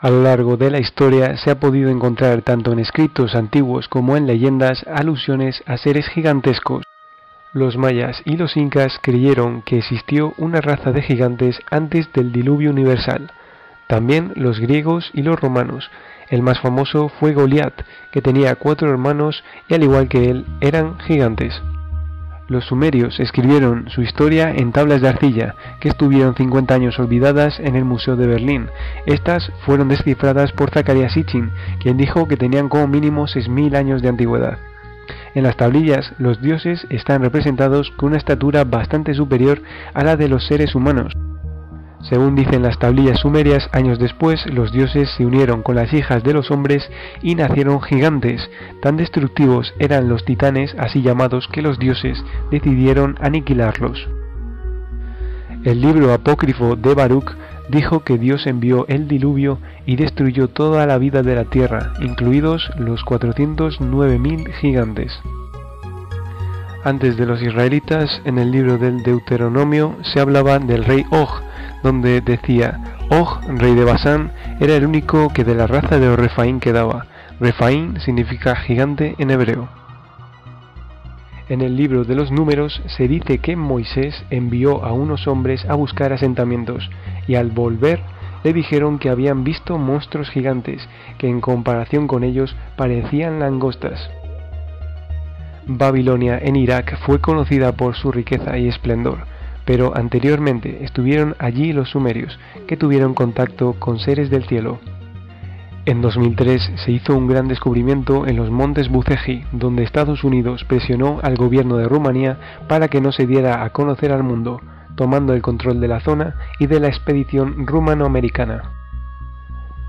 A lo largo de la historia se ha podido encontrar tanto en escritos antiguos como en leyendas alusiones a seres gigantescos. Los mayas y los incas creyeron que existió una raza de gigantes antes del diluvio universal. También los griegos y los romanos. El más famoso fue Goliat, que tenía 4 hermanos y al igual que él eran gigantes. Los sumerios escribieron su historia en tablas de arcilla, que estuvieron 50 años olvidadas en el Museo de Berlín. Estas fueron descifradas por Zacarías Sitchin, quien dijo que tenían como mínimo 6000 años de antigüedad. En las tablillas, los dioses están representados con una estatura bastante superior a la de los seres humanos. Según dicen las tablillas sumerias, años después los dioses se unieron con las hijas de los hombres y nacieron gigantes. Tan destructivos eran los titanes, así llamados, que los dioses decidieron aniquilarlos. El libro apócrifo de Baruch dijo que Dios envió el diluvio y destruyó toda la vida de la tierra, incluidos los 409.000 gigantes. Antes de los israelitas, en el libro del Deuteronomio se hablaba del rey Og, donde decía: Og, rey de Basán, era el único que de la raza de los Refaín quedaba. Refaín significa gigante en hebreo. En el libro de los Números se dice que Moisés envió a unos hombres a buscar asentamientos, y al volver le dijeron que habían visto monstruos gigantes, que en comparación con ellos parecían langostas. Babilonia en Irak fue conocida por su riqueza y esplendor, pero anteriormente estuvieron allí los sumerios, que tuvieron contacto con seres del cielo. En 2003 se hizo un gran descubrimiento en los montes Bucegi, donde Estados Unidos presionó al gobierno de Rumanía para que no se diera a conocer al mundo, tomando el control de la zona y de la expedición rumano-americana.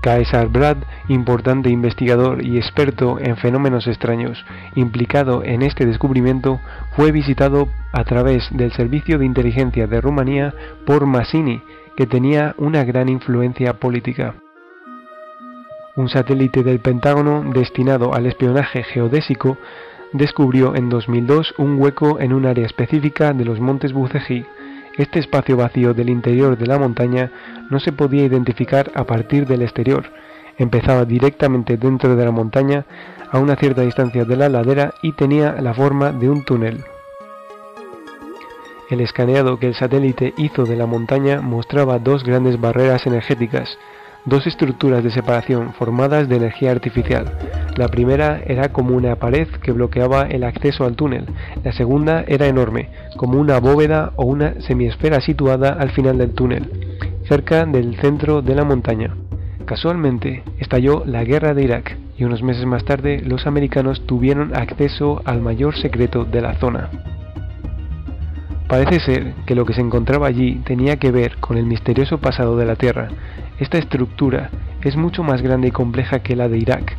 Caesar Brad, importante investigador y experto en fenómenos extraños, implicado en este descubrimiento, fue visitado a través del Servicio de Inteligencia de Rumanía por Massini, que tenía una gran influencia política. Un satélite del Pentágono destinado al espionaje geodésico descubrió en 2002 un hueco en un área específica de los montes Bucegi. Este espacio vacío del interior de la montaña no se podía identificar a partir del exterior. Empezaba directamente dentro de la montaña, a una cierta distancia de la ladera, y tenía la forma de un túnel. El escaneado que el satélite hizo de la montaña mostraba 2 grandes barreras energéticas, 2 estructuras de separación formadas de energía artificial. La primera era como una pared que bloqueaba el acceso al túnel. La segunda era enorme, como una bóveda o una semiesfera situada al final del túnel, cerca del centro de la montaña. Casualmente, estalló la guerra de Irak y unos meses más tarde los americanos tuvieron acceso al mayor secreto de la zona. Parece ser que lo que se encontraba allí tenía que ver con el misterioso pasado de la Tierra. Esta estructura es mucho más grande y compleja que la de Irak.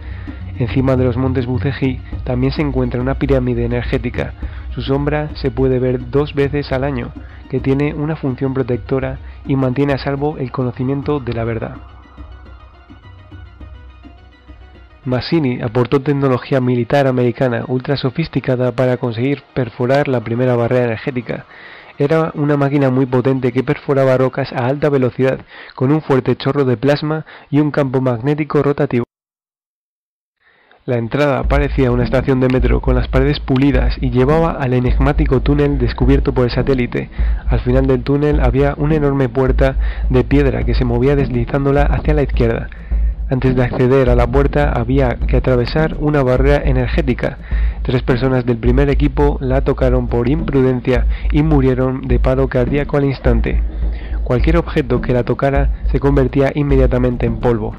Encima de los montes Bucegi también se encuentra una pirámide energética. Su sombra se puede ver 2 veces al año, que tiene una función protectora y mantiene a salvo el conocimiento de la verdad. Massini aportó tecnología militar americana ultra sofisticada para conseguir perforar la primera barrera energética. Era una máquina muy potente que perforaba rocas a alta velocidad, con un fuerte chorro de plasma y un campo magnético rotativo. La entrada parecía una estación de metro con las paredes pulidas y llevaba al enigmático túnel descubierto por el satélite. Al final del túnel había una enorme puerta de piedra que se movía deslizándola hacia la izquierda. Antes de acceder a la puerta había que atravesar una barrera energética. 3 personas del primer equipo la tocaron por imprudencia y murieron de paro cardíaco al instante. Cualquier objeto que la tocara se convertía inmediatamente en polvo.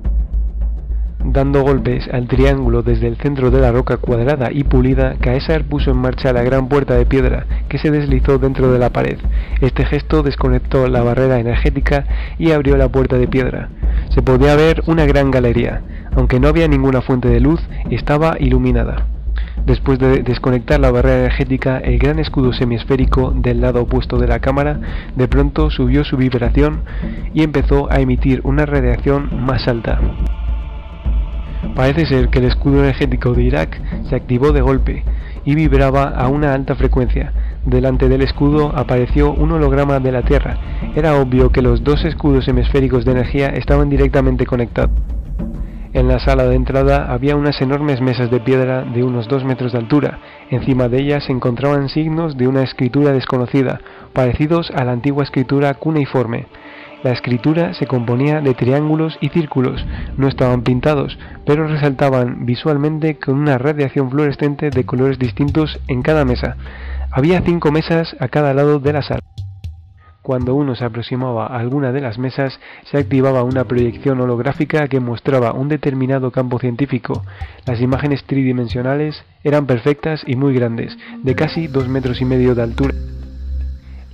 Dando golpes al triángulo desde el centro de la roca cuadrada y pulida, Caesar puso en marcha la gran puerta de piedra que se deslizó dentro de la pared. Este gesto desconectó la barrera energética y abrió la puerta de piedra. Se podía ver una gran galería. Aunque no había ninguna fuente de luz, estaba iluminada. Después de desconectar la barrera energética, el gran escudo semiesférico del lado opuesto de la cámara de pronto subió su vibración y empezó a emitir una radiación más alta. Parece ser que el escudo energético de Irak se activó de golpe y vibraba a una alta frecuencia. Delante del escudo apareció un holograma de la Tierra. Era obvio que los 2 escudos hemisféricos de energía estaban directamente conectados. En la sala de entrada había unas enormes mesas de piedra de unos 2 metros de altura. Encima de ellas se encontraban signos de una escritura desconocida, parecidos a la antigua escritura cuneiforme. La escritura se componía de triángulos y círculos, no estaban pintados, pero resaltaban visualmente con una radiación fluorescente de colores distintos en cada mesa. Había 5 mesas a cada lado de la sala. Cuando uno se aproximaba a alguna de las mesas, se activaba una proyección holográfica que mostraba un determinado campo científico. Las imágenes tridimensionales eran perfectas y muy grandes, de casi 2,5 metros de altura.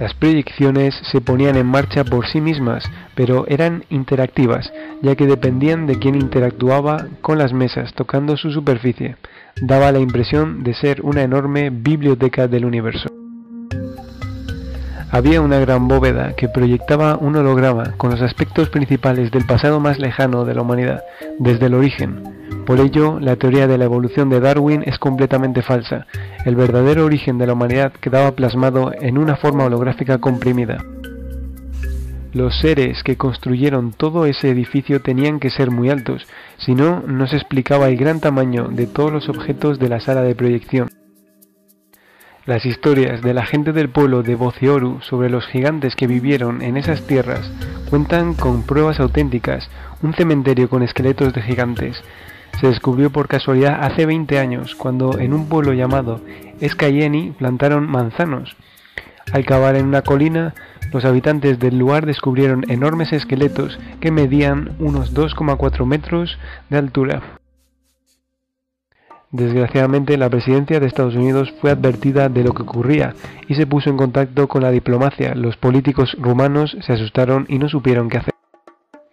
Las proyecciones se ponían en marcha por sí mismas, pero eran interactivas, ya que dependían de quién interactuaba con las mesas tocando su superficie. Daba la impresión de ser una enorme biblioteca del universo. Había una gran bóveda que proyectaba un holograma con los aspectos principales del pasado más lejano de la humanidad, desde el origen. Por ello, la teoría de la evolución de Darwin es completamente falsa. El verdadero origen de la humanidad quedaba plasmado en una forma holográfica comprimida. Los seres que construyeron todo ese edificio tenían que ser muy altos, si no, no se explicaba el gran tamaño de todos los objetos de la sala de proyección. Las historias de la gente del pueblo de Bocioru sobre los gigantes que vivieron en esas tierras cuentan con pruebas auténticas, un cementerio con esqueletos de gigantes. Se descubrió por casualidad hace 20 años, cuando en un pueblo llamado Escayeni plantaron manzanos. Al cavar en una colina, los habitantes del lugar descubrieron enormes esqueletos que medían unos 2,4 metros de altura. Desgraciadamente, la presidencia de Estados Unidos fue advertida de lo que ocurría y se puso en contacto con la diplomacia. Los políticos rumanos se asustaron y no supieron qué hacer.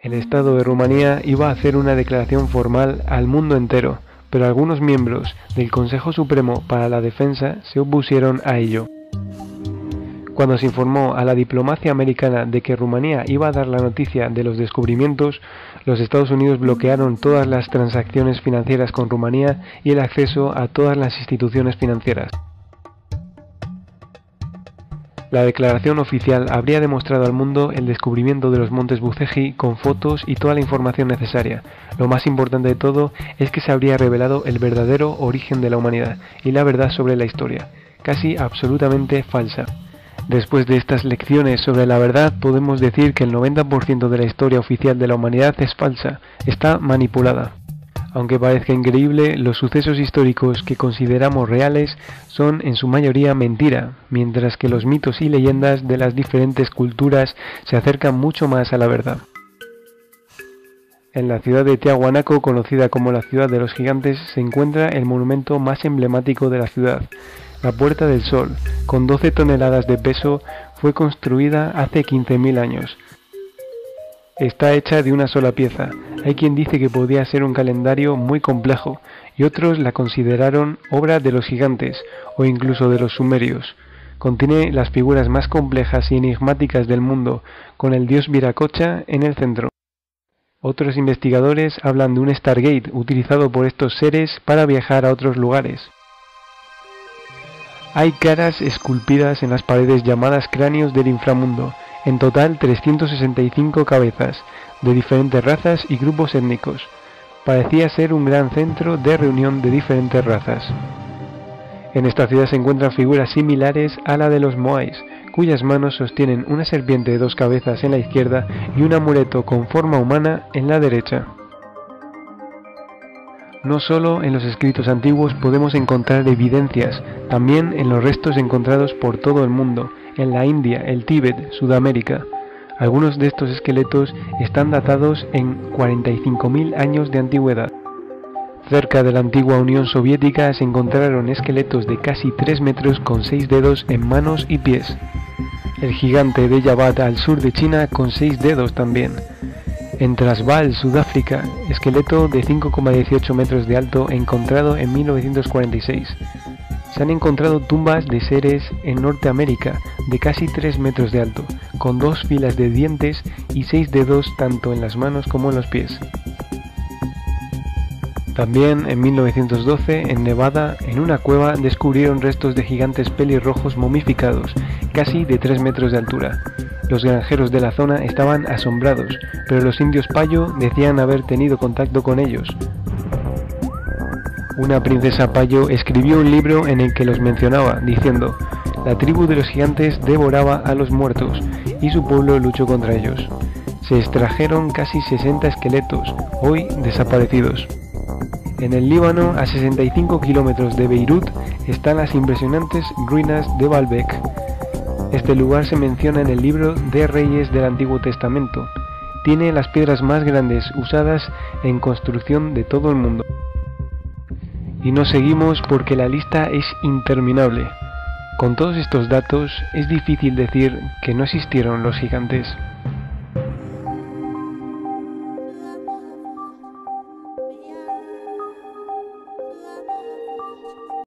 El Estado de Rumanía iba a hacer una declaración formal al mundo entero, pero algunos miembros del Consejo Supremo para la Defensa se opusieron a ello. Cuando se informó a la diplomacia americana de que Rumanía iba a dar la noticia de los descubrimientos, los Estados Unidos bloquearon todas las transacciones financieras con Rumanía y el acceso a todas las instituciones financieras. La declaración oficial habría demostrado al mundo el descubrimiento de los montes Bucegi con fotos y toda la información necesaria. Lo más importante de todo es que se habría revelado el verdadero origen de la humanidad y la verdad sobre la historia, casi absolutamente falsa. Después de estas lecciones sobre la verdad, podemos decir que el 90% de la historia oficial de la humanidad es falsa, está manipulada. Aunque parezca increíble, los sucesos históricos que consideramos reales son en su mayoría mentira, mientras que los mitos y leyendas de las diferentes culturas se acercan mucho más a la verdad. En la ciudad de Tiahuanaco, conocida como la ciudad de los gigantes, se encuentra el monumento más emblemático de la ciudad. La Puerta del Sol, con 12 toneladas de peso, fue construida hace 15.000 años. Está hecha de una sola pieza. Hay quien dice que podía ser un calendario muy complejo, y otros la consideraron obra de los gigantes, o incluso de los sumerios. Contiene las figuras más complejas y enigmáticas del mundo, con el dios Viracocha en el centro. Otros investigadores hablan de un Stargate utilizado por estos seres para viajar a otros lugares. Hay caras esculpidas en las paredes llamadas cráneos del inframundo, en total 365 cabezas, de diferentes razas y grupos étnicos. Parecía ser un gran centro de reunión de diferentes razas. En esta ciudad se encuentran figuras similares a la de los moais, cuyas manos sostienen una serpiente de 2 cabezas en la izquierda y un amuleto con forma humana en la derecha. No solo en los escritos antiguos podemos encontrar evidencias, también en los restos encontrados por todo el mundo, en la India, el Tíbet, Sudamérica. Algunos de estos esqueletos están datados en 45.000 años de antigüedad. Cerca de la antigua Unión Soviética se encontraron esqueletos de casi 3 metros con 6 dedos en manos y pies. El gigante de Javad al sur de China con 6 dedos también. En Transvaal, Sudáfrica, esqueleto de 5,18 metros de alto encontrado en 1946. Se han encontrado tumbas de seres en Norteamérica de casi 3 metros de alto, con 2 filas de dientes y 6 dedos tanto en las manos como en los pies. También en 1912, en Nevada, en una cueva descubrieron restos de gigantes pelirrojos momificados, casi de 3 metros de altura. Los granjeros de la zona estaban asombrados, pero los indios Payo decían haber tenido contacto con ellos. Una princesa Payo escribió un libro en el que los mencionaba, diciendo: la tribu de los gigantes devoraba a los muertos, y su pueblo luchó contra ellos. Se extrajeron casi 60 esqueletos, hoy desaparecidos. En el Líbano, a 65 kilómetros de Beirut, están las impresionantes ruinas de Baalbek. Este lugar se menciona en el libro de Reyes del Antiguo Testamento. Tiene las piedras más grandes usadas en construcción de todo el mundo. Y no seguimos porque la lista es interminable. Con todos estos datos, es difícil decir que no existieron los gigantes.